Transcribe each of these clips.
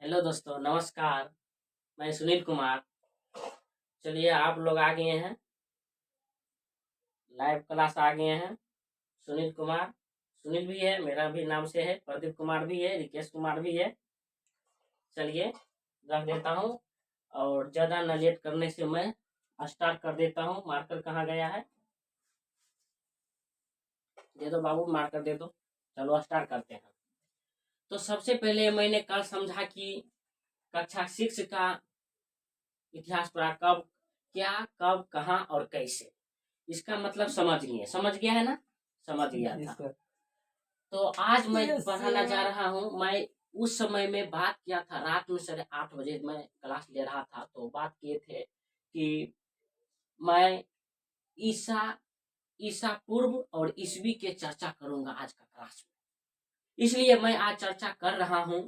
Hello दोस्तों, नमस्कार। मैं सुनील कुमार। चलिए, आप लोग आ गए हैं, लाइव क्लास आ गए हैं। सुनील कुमार, सुनील भी है, मेरा भी नाम से है, प्रदीप कुमार भी है, रिकेश कुमार भी है। चलिए, रख देता हूँ और ज़्यादा न लेट करने से मैं स्टार्ट कर देता हूँ। मार्कर कहाँ गया है? दे दो बाबू, मार्कर दे दो। चलो स्टार्ट करते हैं। तो सबसे पहले मैंने कल समझा कि कक्षा 6 का इतिहास पढ़ा, कब क्या, कब, कहाँ और कैसे। इसका मतलब समझ गया है ना? समझ गया था। तो आज मैं पढ़ाना जा रहा हूँ। मैं उस समय में बात किया था, रात में 8:30 बजे मैं क्लास ले रहा था, तो बात किए थे कि मैं ईसा ईसा पूर्व और ईसवी के चर्चा करूंगा आज का क्लास में। इसलिए मैं आज चर्चा कर रहा हूँ।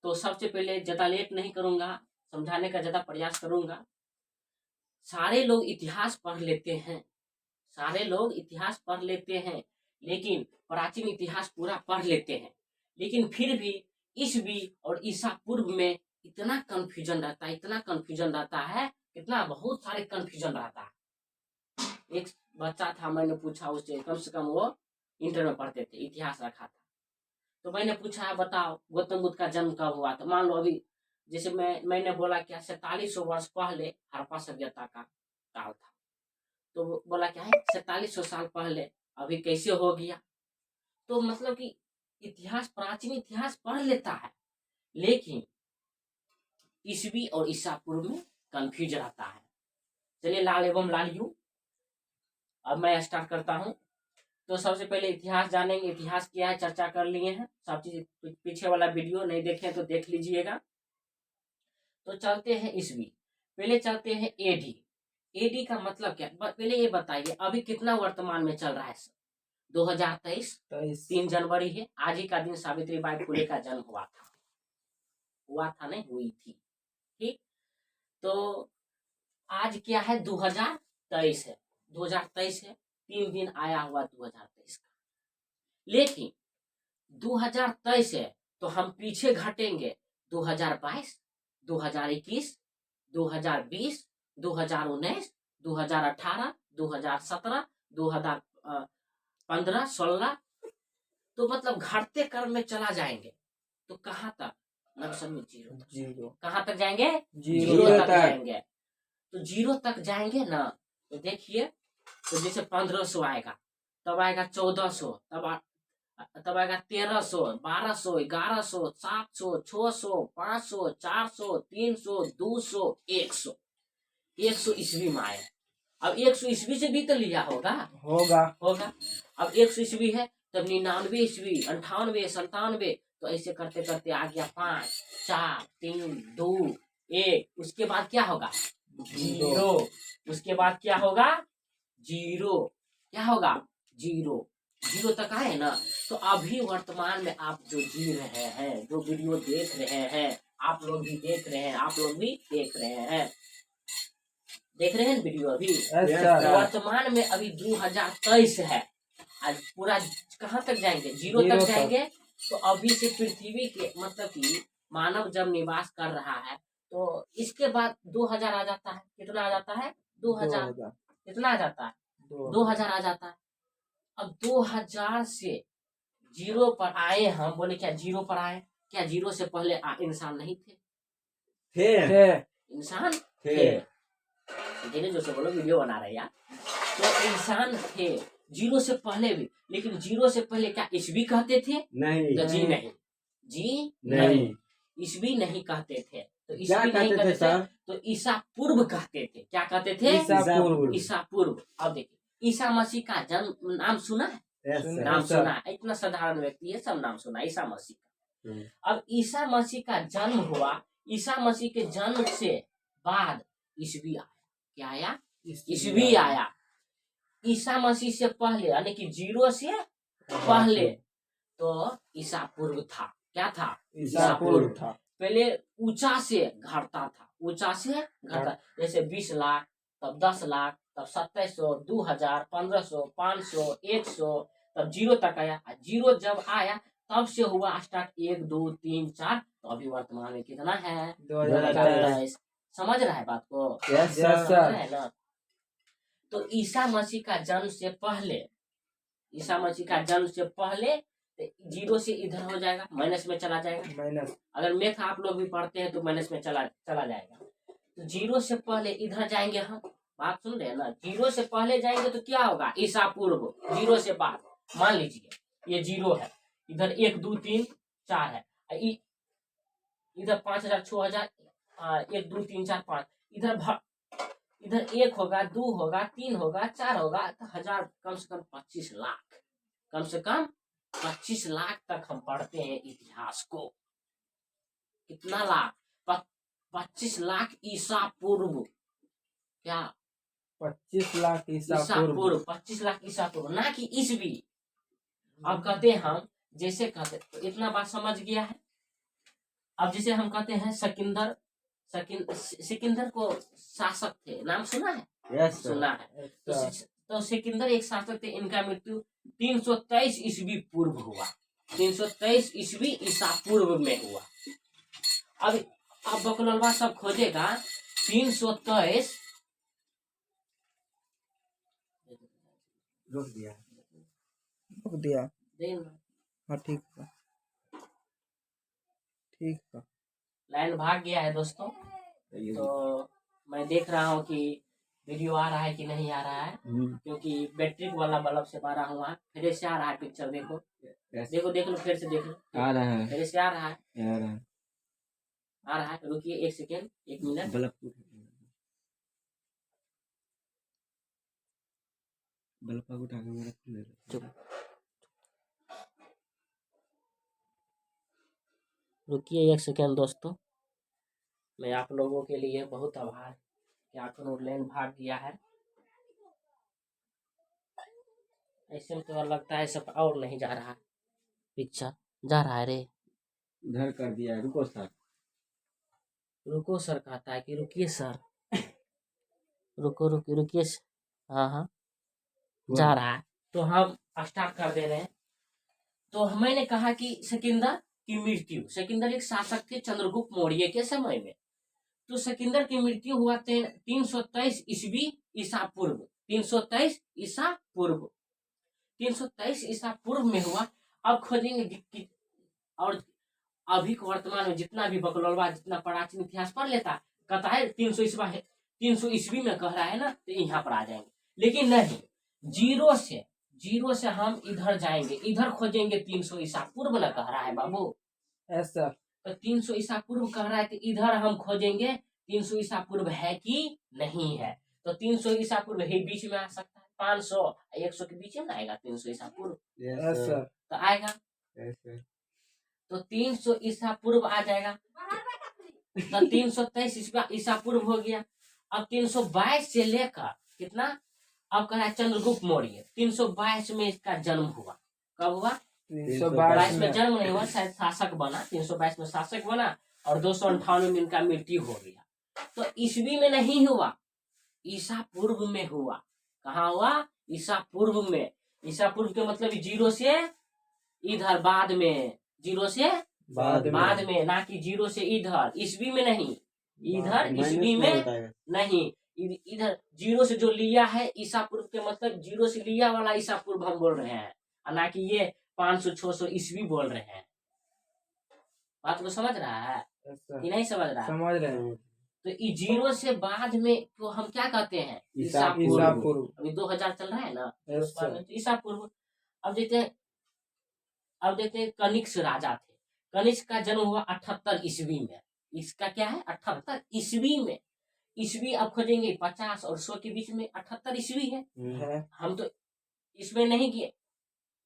तो सबसे पहले ज्यादा लेट नहीं करूंगा, समझाने का ज्यादा प्रयास करूंगा। सारे लोग इतिहास पढ़ लेते हैं, सारे लोग इतिहास पढ़ लेते हैं, लेकिन प्राचीन इतिहास पूरा पढ़ लेते हैं, लेकिन फिर भी ईसवी और ईसा पूर्व में इतना कंफ्यूजन रहता है, इतना कंफ्यूजन रहता है, इतना बहुत सारे कंफ्यूजन रहता है। एक बच्चा था, मैंने पूछा उससे, कम से कम वो इंटर में पढ़ते थे, इतिहास रखा था। तो मैंने पूछा, बताओ गौतम बुद्ध का जन्म कब हुआ? तो मान लो अभी जैसे मैंने बोला क्या 4700 वर्ष पहले हड़प्पा सभ्यता का काल था। तो बोला क्या है 4700 साल पहले, अभी कैसे हो गया? तो मतलब कि इतिहास, प्राचीन इतिहास पढ़ लेता है, लेकिन ईसवी और ईसा पूर्व में कंफ्यूज रहता है। चलिए, लाल एवं लाल यू, अब मैं स्टार्ट करता हूँ। तो सबसे पहले इतिहास जानेंगे, इतिहास क्या है चर्चा कर लिए हैं, सब चीज पीछे वाला वीडियो नहीं देखे तो देख लीजिएगा। तो चलते हैं ईसवी, पहले चलते हैं एडी। एडी का मतलब क्या? पहले ये बताइए अभी कितना वर्तमान में चल रहा है? 2023 3 जनवरी है। आज ही का दिन सावित्री बाई फुले का जन्म हुआ था नहीं, हुई थी। ठीक, तो आज क्या है? 2023 है, 2023 है, 3 दिन आया हुआ 2023 का। लेकिन 2023 है तो हम पीछे घटेंगे 2022, 2021, 2020, 2019, 2018, 2017, 2015, 16, तो मतलब घटते क्रम में चला जाएंगे। तो कहाँ तक? लमसम में जीरो। कहाँ तक जाएंगे? जीरो तक जाएंगे। तो जीरो तक जाएंगे ना, तो देखिए, तो जैसे 1500 आएगा, तब आएगा 1400, तब आएगा 1300, 1200, 1100, 700, 600, 500, 400, 300, 200, 100। 100 ईस्वी में आए। अब 100 ईस्वी से भी तो लिया होगा। अब 100 ईस्वी है, तब 99 ईस्वी, 98, 97, तो ऐसे करते करते आ गया 5, 4, 3, 2, 1। उसके बाद क्या होगा? जीरो। उसके बाद क्या होगा? जीरो। क्या होगा? जीरो। जीरो तक आए ना, तो अभी वर्तमान में आप जो जी रहे हैं, जो वीडियो देख रहे हैं, आप लोग भी देख रहे हैं, आप लोग भी देख रहे हैं, देख रहे हैं वीडियो अभी। वर्तमान में अभी 2023 है। आज पूरा कहाँ तक जाएंगे? जीरो तक जाएंगे। तो अभी से पृथ्वी के मतलब कि मानव जब निवास कर रहा है, तो इसके बाद 2000 आ जाता है। कितना आ जाता है? 2000। कितना आ जाता है? 2000 आ जाता है। अब 2000 से जीरो पर आए हम, बोले क्या जीरो पर आए? क्या जीरो से पहले इंसान नहीं थे? इंसान थे। धीरे जो से बोलो, वीडियो बना रहे यार। तो इंसान थे जीरो से पहले भी, लेकिन जीरो से पहले क्या ईस्वी कहते थे? नहीं। तो जी नहीं, जी नहीं, ईस्वी नहीं कहते थे। तो ईस्वी नहीं कहते थे, तो ईसा पूर्व कहते थे। क्या कहते थे? ईसा पूर्व। अब देखिए, ईसा मसीह का जन्म नाम सुना है? नाम सुना है। इतना साधारण व्यक्ति है, सब नाम सुना, ईसा मसीह का। अब ईसा मसीह का जन्म हुआ, ईसा मसीह के जन्म से बाद ईस्वी आया। क्या आया? ईस्वी आया। ईसा मसीह से पहले, यानी कि जीरो से पहले, तो ईसा पूर्व था। क्या था? ईसा पूर्व था। पहले ऊंचा से घटता था, ऊंचा से घटता, जैसे 20 लाख, तब 10 लाख, तब 2700, 2000, 1500, 500, 100, तब जीरो तक आया। जीरो जब आया तब से हुआ स्टार्ट 1 2 3 4, तो अभी वर्तमान में कितना है 2023। समझ रहा है बात को? यस समझ सर। रहा है ना? तो ईसा मसीह का जन्म से पहले, ईसा मसीह का जन्म से पहले जीरो से इधर हो जाएगा, माइनस में चला जाएगा। माइनस, अगर मैथ आप लोग भी पढ़ते हैं तो माइनस में चला जाएगा। तो जीरो से पहले इधर जाएंगे हम, बात सुन रहे हैं ना? जीरो से पहले जाएंगे तो क्या होगा? ईसा पूर्व। जीरो से बाद मान लीजिए ये जीरो है, इधर 1 2 3 4 है, इधर 5000 6000 1 2 3 4 5, इधर 1 होगा 2 होगा 3 होगा 4 होगा, तो 1000 कम से कम 25 लाख, कम से कम 25 लाख तक हम पढ़ते हैं इतिहास को। कितना लाख? 25 लाख ईसा पूर्व। क्या? 25 लाख ईसा पूर्व। 25 लाख ईसा पूर्व, ना कि ईसवी। अब कहते हैं हम, जैसे कहते तो इतना बात समझ गया है। अब जैसे हम कहते हैं सिकंदर को शासक थे, नाम सुना है? यस सुना है। तो सिकंदर एक शासक थे, इनका मृत्यु 323 ईस्वी पूर्व हुआ। 323 ईस्वी ईसा पूर्व में हुआ। अब बकलवा सब खोजेगा 323। रुक दिया। हाँ ठीक है, ठीक है। लाइन भाग गया है दोस्तों, तो मैं देख रहा हूँ कि वीडियो आ रहा है कि नहीं आ रहा है, क्योंकि बैटरी वाला बल्ब से मारा हुआ, फिर से आ रहा है पिक्चर। देखो देख लो, फिर से देख लो, आ रहा है, फिर से आ रहा है, आ रहा है। रुकिए 1 सेकेंड, 1 मिनट। बल्ब उठा के मेरा चुप, रुकिए 1 सेकेंड दोस्तों। मैं आप लोगों के लिए बहुत आभार कि आखिर लाइन भाग गया है। ऐसे में तो लगता है सब और नहीं जा रहा है, पिक्चर जा रहा है रे। इधर कर दिया है, रुको सर कहता है कि रुकिए सर, रुकिए। हाँ जा रहा है, तो हम स्टार्ट कर दे रहे हैं। तो मैंने कहा कि सिकंदर की मृत्यु, सिकंदर एक शासक थे चंद्रगुप्त मौर्य के समय में। तो सिकंदर की मृत्यु हुआ 323 ईस्वी ईसा पूर्व। 323 ईसा पूर्व, 323 ईसा पूर्व में हुआ। अब खोजेंगे और अभी के वर्तमान में जितना भी बकलौलवा जितना प्राचीन इतिहास पढ़ लेता, कहता है 300 ईस्वा है, 300 ईस्वी में कह रहा है ना, तो यहाँ पर आ जाएंगे। लेकिन नहीं, जीरो से हम इधर जाएंगे, इधर खोजेंगे 300 ईसा पूर्व न कह रहा है बाबू। ऐसा तो 300 ईसा पूर्व कह रहा है, तो इधर हम खोजेंगे 300 ईसा पूर्व है कि नहीं है। तो 300 ईसा पूर्व ही बीच में आ सकता है, 500 100 के बीच में आएगा 300 ईसा पूर्व। तो आएगा, तो 300 ईसा पूर्व आ जाएगा। तो 323 ईसा पूर्व हो गया। अब 322 से लेकर कितना, अब कह रहा है चंद्रगुप्त मौर्य 322 में इसका जन्म हुआ। कब हुआ? 322 में जन्म नहीं हुआ, शायद शासक बना, 322 में शासक बना और 298 में इनका मृत्यु हो गया। तो ईस्वी में नहीं हुआ, ईसा पूर्व में हुआ। कहाँ हुआ? ईसा पूर्व में। ईसा पूर्व के मतलब जीरो से इधर, बाद में, जीरो से बाद में, ना कि जीरो से इधर, ईस्वी में नहीं, इधर ईस्वी में नहीं, इधर जीरो से जो लिया है ईसा पूर्व के मतलब जीरो से लिया वाला ईसा पूर्व हम बोल रहे हैं, ना कि ये 500 600 ईस्वी बोल रहे हैं। बात को समझ रहा है कि नहीं समझ रहा है? समझ रहे हैं। तो जीरो से बाद में तो हम क्या कहते हैं? ईसा पूर्व। अभी 2000 चल रहा है ना, ईसा पूर्व। अब देखते हैं कनिष्क राजा थे। कनिष्क का जन्म हुआ 78 ईस्वी में। इसका क्या है? 78 ईस्वी में। ईस्वी अब खोजेंगे 50 और 100 के बीच में 78 ईस्वी है। हम तो इसमें नहीं गए,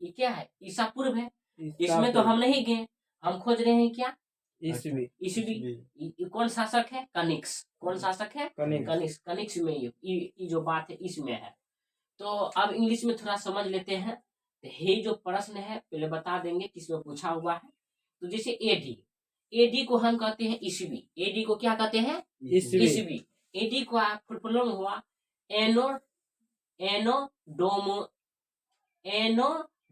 ये क्या है? ईसा पूर्व है, इसमें तो हम नहीं गए, हम खोज रहे हैं क्या? ईस्वी। कौन शासक है? कनिष्क। कौन शासक है? कनिष्क। कनिष्क में ये जो बात है इसमें है। तो अब इंग्लिश में थोड़ा समझ लेते हैं। तो ये जो प्रश्न है पहले बता देंगे किसमें पूछा हुआ है। तो जैसे एडी को हम कहते हैं ईस्वी। एडी को क्या कहते हैं? ईस्वी। एडी को फुल फॉर्म हुआ एनो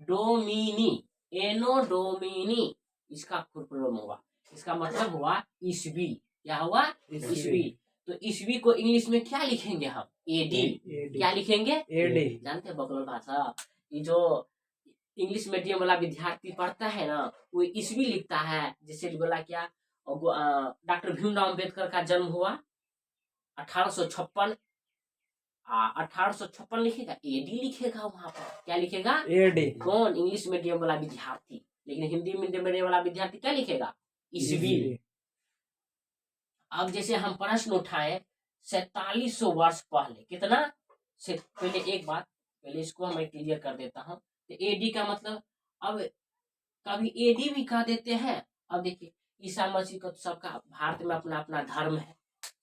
डोमिनी एनोडोमिनी इसका फुल फॉर्म हुआ, इसका मतलब हुआ ईस्वी। क्या हुआ? ईस्वी। तो ईस्वी को इंग्लिश में क्या लिखेंगे हम? एडी। क्या लिखेंगे? एडी। जानते हैं बकलोल भाषा? ये जो इंग्लिश मीडियम वाला विद्यार्थी पढ़ता है ना, वो ईस्वी लिखता है। जैसे बोला क्या, डॉक्टर भीमराव अम्बेडकर का जन्म हुआ 1856, 1856 लिखेगा, एडी लिखेगा वहां पर। क्या लिखेगा? एडी। कौन? इंग्लिश मीडियम वाला विद्यार्थी। लेकिन हिंदी मीडियम वाला विद्यार्थी क्या लिखेगा? ईस्वी। अब जैसे हम प्रश्न उठाए 4700 वर्ष पहले, कितना से पहले, एक बात पहले इसको मैं क्लियर कर देता हूँ। तो एडी का मतलब, अब कभी एडी भी कह देते हैं। अब देखिए ईसा मसीह का तो सबका भारत में अपना अपना धर्म है,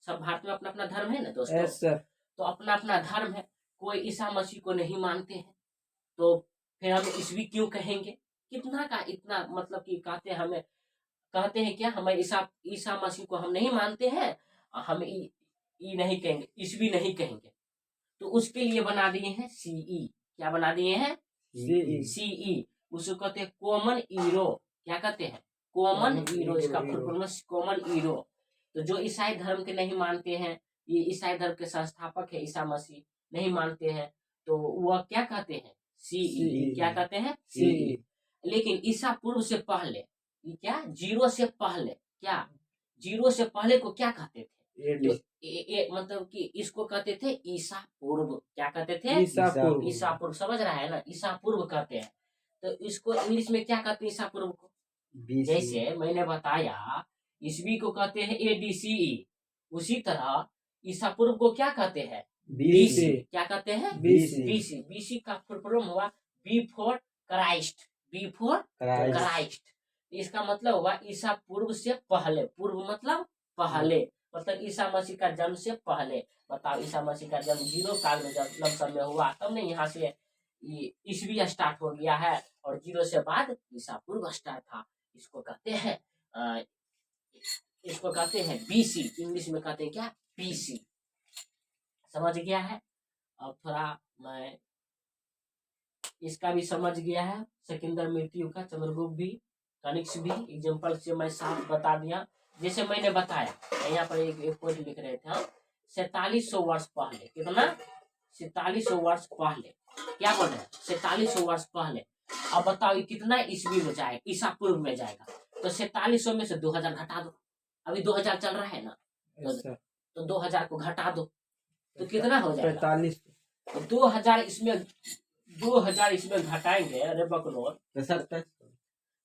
सब भारत में अपना अपना धर्म है ना दोस्तों। Yes sir. तो अपना अपना धर्म है, कोई ईसा मसीह को नहीं मानते हैं, तो फिर हम ईस्वी क्यों कहेंगे? कितना का इतना मतलब कि कहते हैं, हमें कहते हैं क्या, हमें ईसा मसीह को हम नहीं मानते हैं, हम ई नहीं कहेंगे, ईस्वी नहीं कहेंगे। तो उसके लिए बना दिए हैं सीई। क्या बना दिए हैं? सीई। उसको कहते हैं कॉमन ईरो। क्या कहते हैं? कॉमन ईरो। इसका फुल फॉर्म कॉमन ईरो। तो जो ईसाई धर्म के नहीं मानते हैं, ये ईसाई धर्म के संस्थापक है ईसा मसीह, नहीं मानते हैं, तो वह क्या कहते हैं? सीई। क्या कहते हैं? सीई। लेकिन ईसा पूर्व से पहले, क्या जीरो से पहले, क्या जीरो से पहले को क्या कहते थे? मतलब कि इसको कहते थे ईसा पूर्व। क्या कहते थे? ईसा पूर्व। ईसा पूर्व। समझ रहा है ना? ईसा पूर्व कहते हैं। तो इसको इंग्लिश में क्या कहते हैं ईसा पूर्व को? जैसे मैंने बताया ईस्वी को कहते हैं एडीसीई, उसी तरह ईसा पूर्व को क्या कहते हैं? बीसी। क्या कहते हैं? बीसी। बीसी का फुल फॉर्म हुआ B for Christ. B for Christ. इसका मतलब हुआ ईसा पूर्व से पहले। पूर्व मतलब पहले, मतलब ईसा मसीह का जन्म से पहले। बताओ, ईसा मसीह का जन्म जीरो काल में जब लमसम में हुआ, तब नहीं यहाँ से ईस्वी स्टार्ट हो गया है, और जीरो से बाद ईसा पूर्व स्टार्ट था। इसको कहते हैं बीसी। इंग्लिश में कहते हैं क्या? बीसी। समझ गया है? अब थोड़ा मैं इसका भी समझ गया है, सिकंदर मृत्यु का, चंद्रगुप्त भी, कनिष्क भी, एग्जाम्पल से मैं साफ बता दिया। जैसे मैंने बताया यहाँ पर एक पॉइंट लिख रहे थे हम, 4700 वर्ष पहले। कितना? 4700 वर्ष पहले। क्या बोल रहे हैं? 4700 वर्ष पहले। अब बताओ ये कितना ईस्वी में जाएगा? ईसा पूर्व में जाएगा। तो 4700 में से 2000 घटा दो। अभी 2000 चल रहा है ना, तो 2000 को घटा दो, तो कितना हो जाएगा? 45। तो 2000 इसमें घटाएंगे। अरे बकलोल,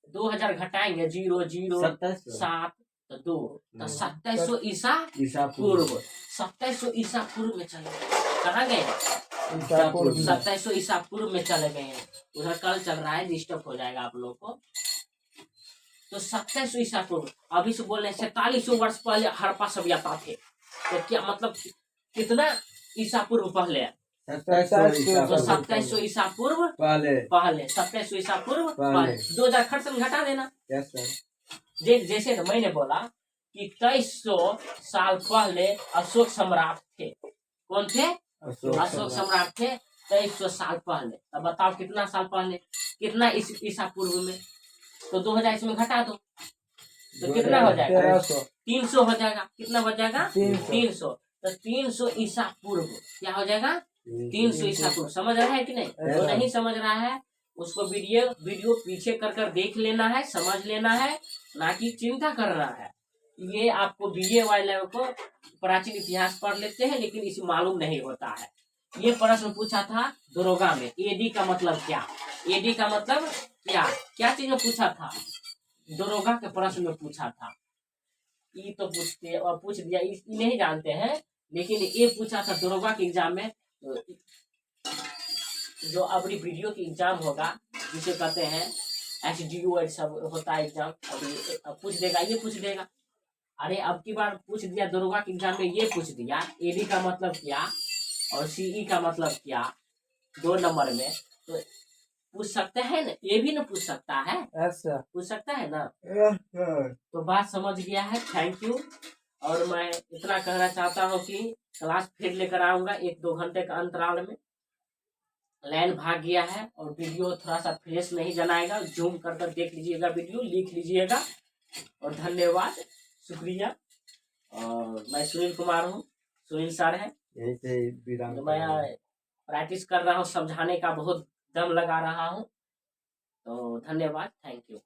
2000 घटाएंगे, 0 0 7 तो 2, तो 2700 ईसा पूर्व। 2700 ईसा पूर्व में चले गए। कहाँ गए? 2700 ईसा पूर्व में चले गए हैं। उधर कल चल रहा है, डिस्टर्ब हो जाएगा आप लोग को। तो 2700 ईसा पूर्व। अभी से बोल रहे हैं 4700 वर्ष पहले हड़प्पा सभ्यता थे। तो क्या मतलब कितना ईसा पूर्व पहले? 2700 ईसा पूर्व पहले। 2700 ईसा पूर्व पहले। 2000 खर्च में घटा देना। जैसे तो मैंने बोला कि 2300 साल पहले अशोक सम्राट थे। कौन थे? अशोक सम्राट थे 2300 साल पहले। अब बताओ कितना साल पहले, कितना ईसा पूर्व में? तो 2000 इसमें घटा दो, तो कितना हो जाएगा? 300 हो जाएगा। कितना हो जाएगा? 300। तो 300 ईसा पूर्व क्या हो जाएगा? 300 ईसा पूर्व। समझ रहा है कि नहीं? तो नहीं समझ रहा है उसको वीडियो पीछे कर देख लेना है, समझ लेना है, ना कि चिंता करना है। ये आपको बीए वाले को प्राचीन इतिहास पढ़ लेते हैं, लेकिन इसे मालूम नहीं होता है। ये प्रश्न पूछा था दरोगा में, एडी का मतलब क्या? एडी का मतलब क्या चीज में पूछा था? दरोगा के प्रश्न में पूछा था। ये तो पूछते और पूछ दिया, नहीं जानते हैं, लेकिन ये पूछा था दरोगा के एग्जाम में। जो अभी वीडियो की एग्जाम होगा, जिसे कहते हैं SDO सब होता है एग्जाम, अभी पूछ देगा, ये पूछ देगा। अरे अब की बार पूछ दिया दरोगा के एग्जाम में, ये पूछ दिया एडी का मतलब क्या और सीई का मतलब क्या 2 नंबर में, तो पूछ सकते हैं ना, ये भी ना पूछ सकता है। पूछ सकता है ना। तो बात समझ गया है। Thank you. और मैं इतना कहना चाहता हूँ कि क्लास फिर लेकर आऊंगा 1-2 घंटे का अंतराल में। लाइन भाग गया है और वीडियो थोड़ा सा फ्रेश नहीं जनाएगा, जूम कर कर देख लीजिएगा, वीडियो लिख लीजिएगा। और धन्यवाद, शुक्रिया। और मैं सुनील कुमार हूँ, सुनील सर है, यही से विराम मैं प्रैक्टिस कर रहा हूँ, समझाने का बहुत दम लगा रहा हूँ। तो धन्यवाद, थैंक यू।